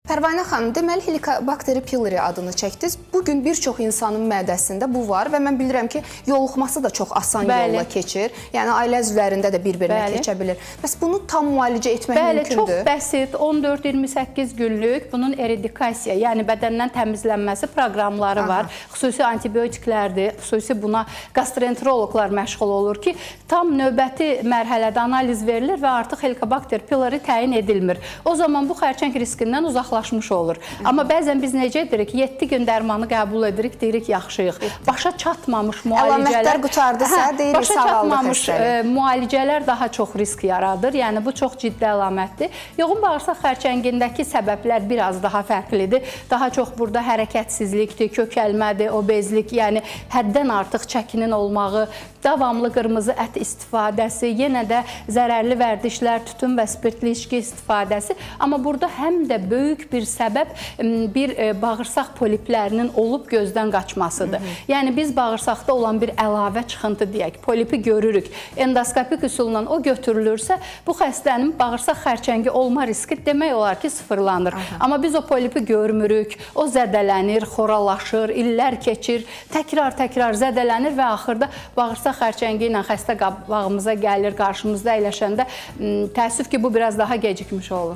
Pərvanə xanım, deməli Helicobacter pylori adını çəkdiniz. Bugün bir çox insanın mədəsində bu var və mən bilirəm ki, yoluxması da çox asan yolla keçir. Yəni ailə üzvlərində də bir-birinə keçə bilir. Bəs bunu tam müalicə etmək mümkündür? Çox bəsit, 14-28 günlük bunun eradikasiya, yəni bədəndən təmizlənməsi proqramları var. Xüsusi antibiotiklərdir, xüsusi buna gastroenteroloqlar məşğul olur ki, tam növbəti mərhələdə analiz verilir və artıq Helicobacter pylori təyin edilmir. O zaman bu xərçəng riskindən uzaqlaşır olur. Amma bəzən biz necə edirik? 7 gün dərmanı qəbul edirik, deyirik yaxşıyıq. Başa çatmamış müalicələr... Əlamətlər qutardısa, deyirik sağaldıq xəstəlik. Müalicələr daha çox risk yaradır. Yəni, bu çox ciddi əlamətdir. Yoğun bağırsaq xərçəngindəki səbəblər biraz daha fərqlidir. Daha çox burada hərəkətsizlikdir, kökəlmədir, obezlik, yəni həddən artıq çəkinin olmağı, davamlı qırmızı ət istifadəsi, yenə də zərərli vərdişlər, tütün və spirtli içki istifadəsi. Amma burada həm də böyük bir səbəb bir bağırsaq poliplərinin olub gözdən qaçmasıdır. Yəni, biz bağırsaqda olan bir əlavə çıxıntı deyək, polipi görürük. Endoskopik üsulla o götürülürsə, bu xəstənin bağırsaq xərçəngi olma riski demək olar ki, sıfırlanır. Amma biz o polipi görmürük, o zədələnir, xoralaşır, illər keçir, təkrar zədələnir və axırda bağırsaq xərçəngi ilə xəstə qabağımıza gəlir, qarşımızda əyləşəndə təəssüf ki, bu biraz daha gecikmiş olur.